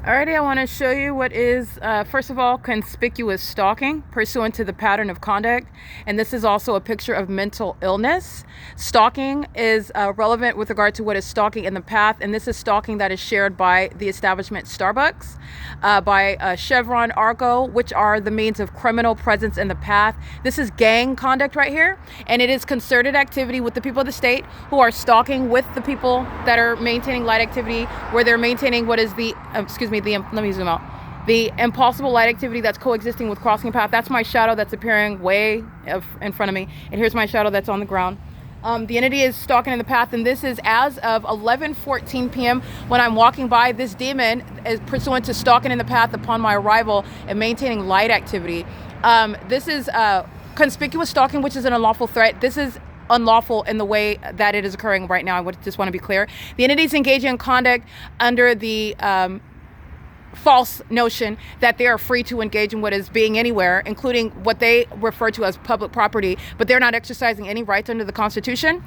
Alrighty, I want to show you what is, first of all, conspicuous stalking pursuant to the pattern of conduct. And this is also a picture of mental illness. Stalking is relevant with regard to what is stalking in the path. And this is stalking that is shared by the establishment Starbucks, by Chevron, Arco, which are the means of criminal presence in the path. This is gang conduct right here. And it is concerted activity with the people of the state who are stalking with the people that are maintaining light activity, where they're maintaining what is the, let me zoom out. The impossible light activity that's coexisting with crossing a path. That's my shadow that's appearing way in front of me. And here's my shadow that's on the ground. The entity is stalking in the path, and this is as of 11:14 p.m. when I'm walking by. This demon is pursuant to stalking in the path upon my arrival and maintaining light activity. This is conspicuous stalking, which is an unlawful threat. This is unlawful in the way that it is occurring right now. I just want to be clear. The entity is engaging in conduct under the false notion that they are free to engage in what is being anywhere, including what they refer to as public property, but they're not exercising any rights under the Constitution.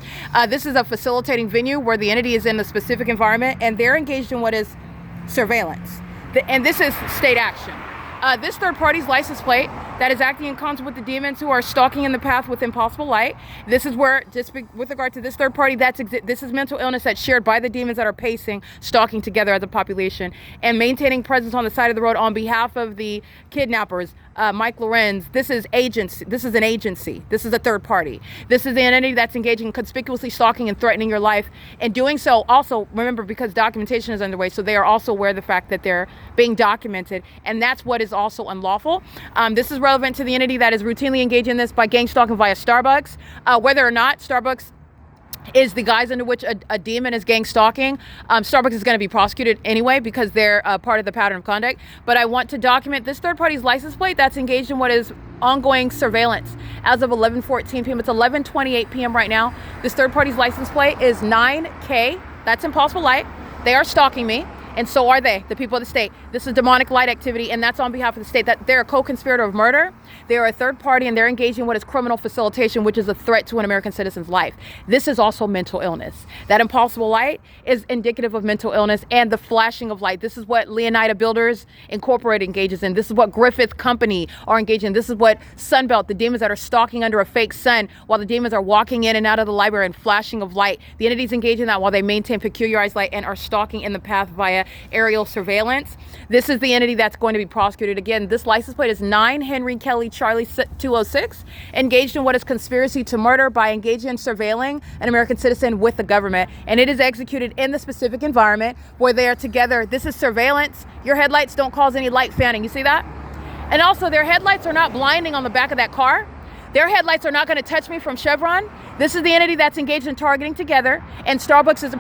This is a facilitating venue where the entity is in a specific environment and they're engaged in what is surveillance. And this is state action. This third party's license plate that is acting in concert with the demons who are stalking in the path with impossible light. This is where, just with regard to this third party, this is mental illness that's shared by the demons that are pacing, stalking together as a population, and maintaining presence on the side of the road on behalf of the kidnappers. Mike Lorenz, this is agency. This is an agency. This is a third party. This is the entity that's engaging in conspicuously stalking and threatening your life, and doing so also, remember, because documentation is underway, so they are also aware of the fact that they're being documented, and that's what is also unlawful. This is relevant to the entity that is routinely engaged in this by gang stalking via Starbucks. Whether or not Starbucks is the guise under which a demon is gang stalking, Starbucks is going to be prosecuted anyway because they're part of the pattern of conduct. But I want to document this third party's license plate that's engaged in what is ongoing surveillance as of 11:14 p.m. It's 11:28 p.m. right now. This third party's license plate is 9K. That's impossible light. They are stalking me. And so are they, the people of the state. This is demonic light activity, and that's on behalf of the state. That they're a co-conspirator of murder. They are a third party, and they're engaging in what is criminal facilitation, which is a threat to an American citizen's life. This is also mental illness. That impossible light is indicative of mental illness and the flashing of light. This is what Leonida Builders Incorporated engages in. This is what Griffith Company are engaged in. This is what Sunbelt, the demons that are stalking under a fake sun while the demons are walking in and out of the library and flashing of light. The entities engage in that while they maintain peculiarized light and are stalking in the path via aerial surveillance. This is the entity that's going to be prosecuted. Again, this license plate is 9 Henry Kelly Charlie 206, engaged in what is conspiracy to murder by engaging in surveilling an American citizen with the government. And it is executed in the specific environment where they are together. This is surveillance. Your headlights don't cause any light fanning. You see that? And also, their headlights are not blinding on the back of that car. Their headlights are not going to touch me from Chevron. This is the entity that's engaged in targeting together, and Starbucks is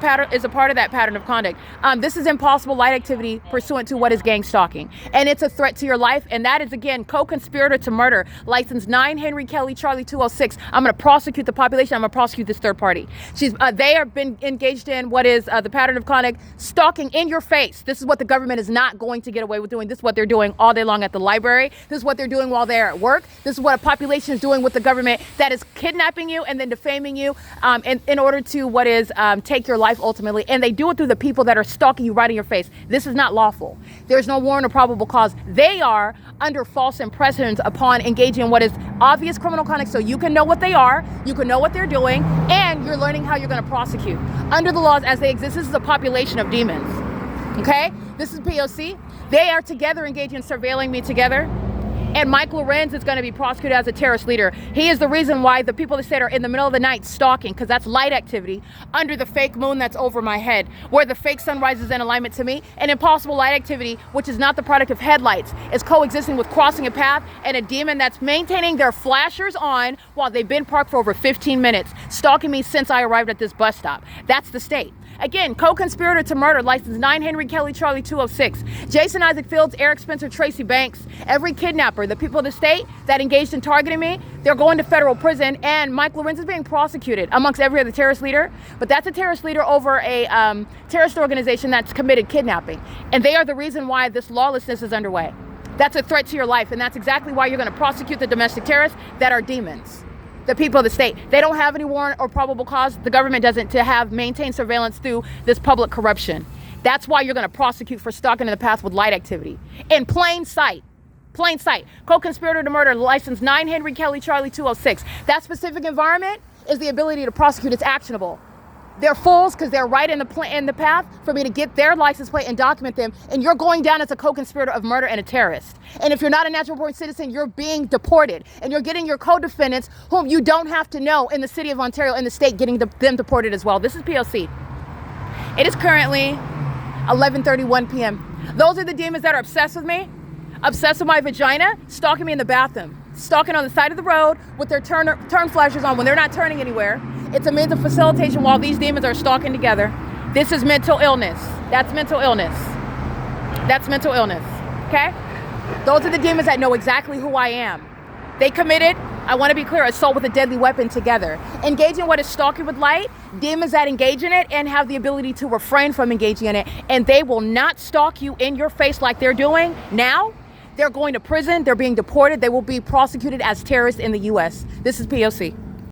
a part of that pattern of conduct. This is impossible light activity pursuant to what is gang stalking, and it's a threat to your life. And that is, again, co-conspirator to murder, license 9 Henry Kelly Charlie 206. I'm going to prosecute the population. I'm going to prosecute this third party. They have been engaged in what is the pattern of conduct, stalking in your face. This is what the government is not going to get away with doing. This is what they're doing all day long at the library. This is what they're doing while they're at work. This is what a population is doing with the government that is kidnapping you and then defaming you in order to take your life ultimately. And they do it through the people that are stalking you right in your face. This is not lawful. There's no warrant or probable cause. They are under false impressions upon engaging in what is obvious criminal conduct, so you can know what they are, you can know what they're doing, and you're learning how you're going to prosecute. Under the laws as they exist, this is a population of demons. Okay? This is P.O.C. They are together engaging in surveilling me together. And Mike Lorenz is going to be prosecuted as a terrorist leader. He is the reason why the people of the state are in the middle of the night stalking, because that's light activity under the fake moon that's over my head, where the fake sun rises in alignment to me. And impossible light activity, which is not the product of headlights, is coexisting with crossing a path and a demon that's maintaining their flashers on while they've been parked for over 15 minutes, stalking me since I arrived at this bus stop. That's the state. Again, co-conspirator to murder, license 9 Henry Kelly Charlie 206. Jason Isaac Fields, Eric Spencer, Tracy Banks, every kidnapper, the people of the state that engaged in targeting me, they're going to federal prison, and Mike Lorenz is being prosecuted amongst every other terrorist leader. But that's a terrorist leader over a terrorist organization that's committed kidnapping. And they are the reason why this lawlessness is underway. That's a threat to your life, and that's exactly why you're going to prosecute the domestic terrorists that are demons. The people of the state. They don't have any warrant or probable cause. The government doesn't, to have maintained surveillance through this public corruption. That's why you're going to prosecute for stalking in the path with light activity. In plain sight. Plain sight. Co-conspirator to murder, license 9 Henry Kelly Charlie 206. That specific environment is the ability to prosecute. It's actionable. They're fools because they're right in the path for me to get their license plate and document them. And you're going down as a co-conspirator of murder and a terrorist. And if you're not a natural born citizen, you're being deported. And you're getting your co-defendants, whom you don't have to know, in the city of Ontario, in the state, getting them deported as well. This is P.O.C. It is currently 11:31 p.m. Those are the demons that are obsessed with me, obsessed with my vagina, stalking me in the bathroom, stalking on the side of the road with their turn flashers on when they're not turning anywhere. It's a means of facilitation while these demons are stalking together. This is mental illness. That's mental illness. That's mental illness, okay? Those are the demons that know exactly who I am. They committed, I want to be clear, assault with a deadly weapon together. Engage in what is stalking with light, demons that engage in it and have the ability to refrain from engaging in it. And they will not stalk you in your face like they're doing now. They're going to prison, they're being deported, they will be prosecuted as terrorists in the US. This is P.O.C.